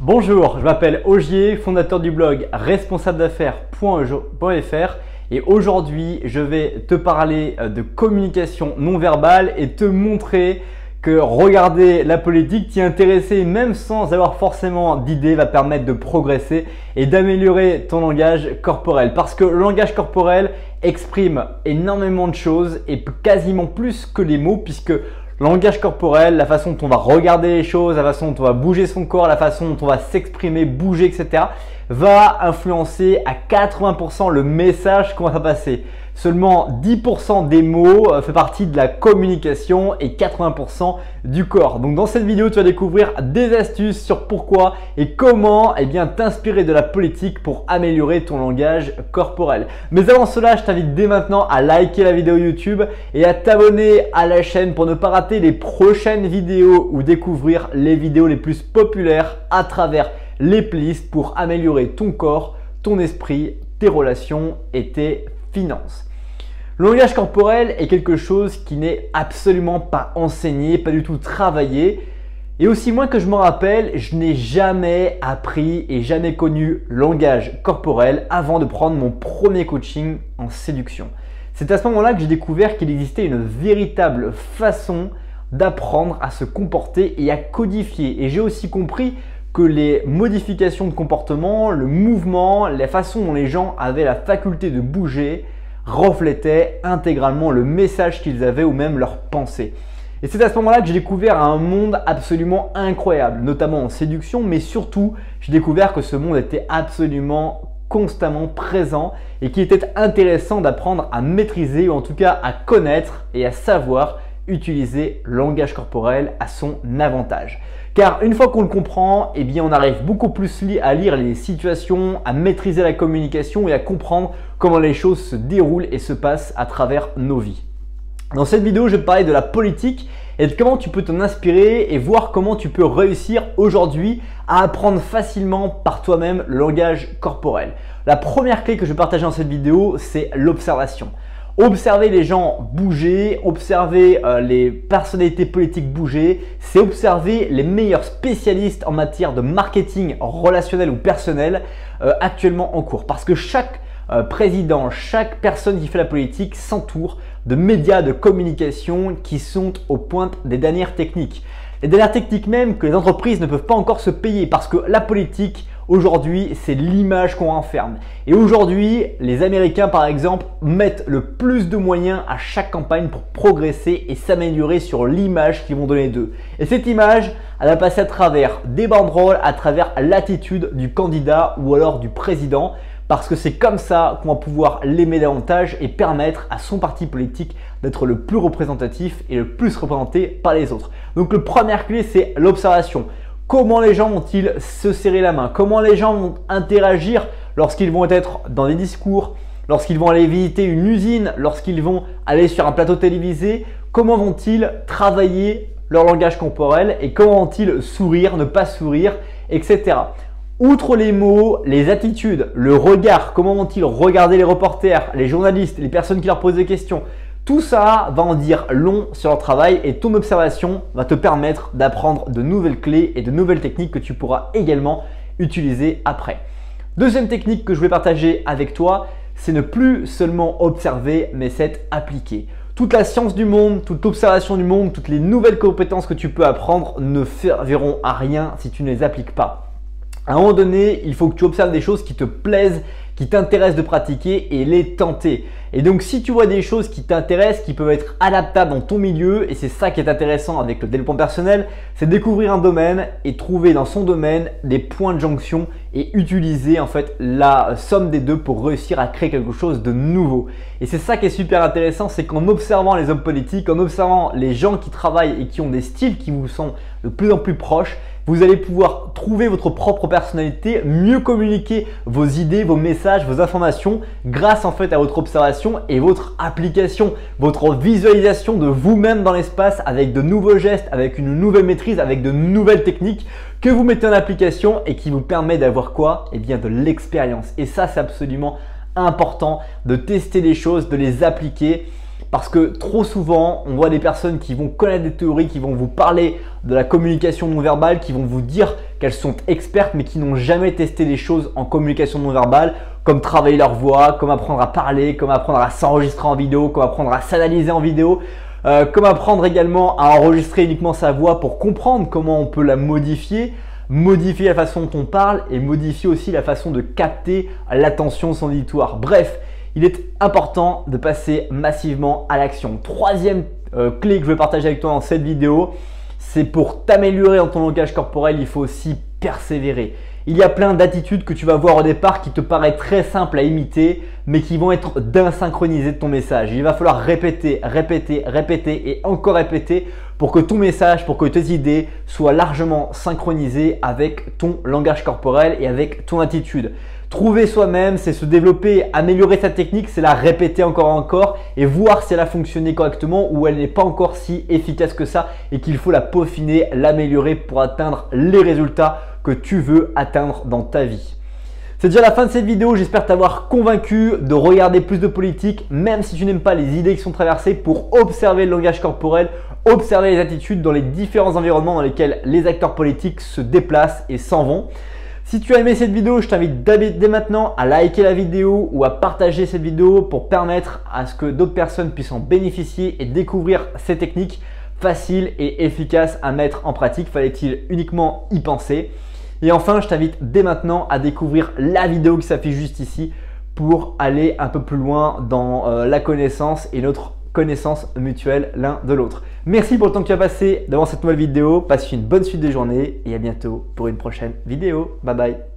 Bonjour, je m'appelle Ogier, fondateur du blog responsabledaffaires.fr et aujourd'hui je vais te parler de communication non verbale et te montrer que regarder la politique, t'y intéresser même sans avoir forcément d'idées va permettre de progresser et d'améliorer ton langage corporel. Parce que le langage corporel exprime énormément de choses et quasiment plus que les mots, puisque le langage corporel, la façon dont on va regarder les choses, la façon dont on va bouger son corps, la façon dont on va s'exprimer, bouger, etc. va influencer à 80% le message qu'on va passer. Seulement 10% des mots fait partie de la communication et 80% du corps. Donc dans cette vidéo, tu vas découvrir des astuces sur pourquoi et comment t'inspirer de la politique pour améliorer ton langage corporel. Mais avant cela, je t'invite dès maintenant à liker la vidéo YouTube et à t'abonner à la chaîne pour ne pas rater les prochaines vidéos ou découvrir les vidéos les plus populaires à travers les playlists pour améliorer ton corps, ton esprit, tes relations et tes finances. Le langage corporel est quelque chose qui n'est absolument pas enseigné, pas du tout travaillé. Et aussi loin que je m'en rappelle, je n'ai jamais appris et jamais connu le langage corporel avant de prendre mon premier coaching en séduction. C'est à ce moment-là que j'ai découvert qu'il existait une véritable façon d'apprendre à se comporter et à codifier. Et j'ai aussi compris que les modifications de comportement, le mouvement, la façon dont les gens avaient la faculté de bouger reflétaient intégralement le message qu'ils avaient ou même leurs pensées. Et c'est à ce moment-là que j'ai découvert un monde absolument incroyable, notamment en séduction, mais surtout, j'ai découvert que ce monde était absolument constamment présent et qu'il était intéressant d'apprendre à maîtriser ou en tout cas à connaître et à savoir utiliser le langage corporel à son avantage. Car une fois qu'on le comprend, on arrive beaucoup plus à lire les situations, à maîtriser la communication et à comprendre comment les choses se déroulent et se passent à travers nos vies. Dans cette vidéo, je vais te parler de la politique et de comment tu peux t'en inspirer et voir comment tu peux réussir aujourd'hui à apprendre facilement par toi-même le langage corporel. La première clé que je vais partager dans cette vidéo, c'est l'observation. Observer les gens bouger, observer les personnalités politiques bouger, c'est observer les meilleurs spécialistes en matière de marketing relationnel ou personnel actuellement en cours. Parce que chaque président, chaque personne qui fait la politique s'entoure de médias de communication qui sont aux pointes des dernières techniques. Les dernières techniques même que les entreprises ne peuvent pas encore se payer parce que la politique, aujourd'hui, c'est l'image qu'on renferme. Et aujourd'hui, les Américains, par exemple, mettent le plus de moyens à chaque campagne pour progresser et s'améliorer sur l'image qu'ils vont donner d'eux. Et cette image, elle va passer à travers des banderoles, à travers l'attitude du candidat ou alors du président, parce que c'est comme ça qu'on va pouvoir l'aimer davantage et permettre à son parti politique d'être le plus représentatif et le plus représenté par les autres. Donc, la première clé, c'est l'observation. Comment les gens vont-ils se serrer la main? Comment les gens vont interagir lorsqu'ils vont être dans des discours, lorsqu'ils vont aller visiter une usine, lorsqu'ils vont aller sur un plateau télévisé? Comment vont-ils travailler leur langage corporel et comment vont-ils sourire, ne pas sourire, etc. Outre les mots, les attitudes, le regard, comment vont-ils regarder les reporters, les journalistes, les personnes qui leur posent des questions? Tout ça va en dire long sur leur travail et ton observation va te permettre d'apprendre de nouvelles clés et de nouvelles techniques que tu pourras également utiliser après. Deuxième technique que je vais partager avec toi, c'est ne plus seulement observer, mais c'est appliquer. Toute la science du monde, toute l'observation du monde, toutes les nouvelles compétences que tu peux apprendre ne serviront à rien si tu ne les appliques pas. À un moment donné, il faut que tu observes des choses qui te plaisent, qui t'intéressent de pratiquer et les tenter. Et donc, si tu vois des choses qui t'intéressent, qui peuvent être adaptables dans ton milieu, et c'est ça qui est intéressant avec le développement personnel, c'est découvrir un domaine et trouver dans son domaine des points de jonction et utiliser en fait la somme des deux pour réussir à créer quelque chose de nouveau. Et c'est ça qui est super intéressant, c'est qu'en observant les hommes politiques, en observant les gens qui travaillent et qui ont des styles qui vous sont de plus en plus proches, vous allez pouvoir trouver votre propre personnalité, mieux communiquer vos idées, vos messages, vos informations grâce en fait à votre observation et votre application, votre visualisation de vous-même dans l'espace avec de nouveaux gestes, avec une nouvelle maîtrise, avec de nouvelles techniques que vous mettez en application et qui vous permet d'avoir quoi? De l'expérience. Et ça, c'est absolument important de tester des choses, de les appliquer parce que trop souvent, on voit des personnes qui vont connaître des théories, qui vont vous parler de la communication non verbale, qui vont vous dire qu'elles sont expertes mais qui n'ont jamais testé des choses en communication non verbale, comme travailler leur voix, comme apprendre à parler, comme apprendre à s'enregistrer en vidéo, comme apprendre à s'analyser en vidéo, comme apprendre également à enregistrer uniquement sa voix pour comprendre comment on peut la modifier la façon dont on parle et modifier aussi la façon de capter l'attention de son auditoire. Bref, il est important de passer massivement à l'action. Troisième clé que je vais partager avec toi dans cette vidéo, c'est pour t'améliorer dans ton langage corporel, il faut aussi persévérer. Il y a plein d'attitudes que tu vas voir au départ qui te paraissent très simples à imiter, mais qui vont être d'insynchroniser de ton message. Il va falloir répéter, répéter, répéter et encore répéter pour que ton message, pour que tes idées soient largement synchronisées avec ton langage corporel et avec ton attitude. Trouver soi-même, c'est se développer, améliorer sa technique, c'est la répéter encore et encore et voir si elle a fonctionné correctement ou elle n'est pas encore si efficace que ça et qu'il faut la peaufiner, l'améliorer pour atteindre les résultats que tu veux atteindre dans ta vie. C'est déjà la fin de cette vidéo, j'espère t'avoir convaincu de regarder plus de politique, même si tu n'aimes pas les idées qui sont traversées, pour observer le langage corporel, observer les attitudes dans les différents environnements dans lesquels les acteurs politiques se déplacent et s'en vont. Si tu as aimé cette vidéo, je t'invite dès maintenant à liker la vidéo ou à partager cette vidéo pour permettre à ce que d'autres personnes puissent en bénéficier et découvrir ces techniques faciles et efficaces à mettre en pratique. Fallait-il uniquement y penser? Et enfin, je t'invite dès maintenant à découvrir la vidéo qui s'affiche juste ici pour aller un peu plus loin dans la connaissance et notre connaissance mutuelle l'un de l'autre. Merci pour le temps que tu as passé devant cette nouvelle vidéo. Passe une bonne suite de journée et à bientôt pour une prochaine vidéo. Bye bye.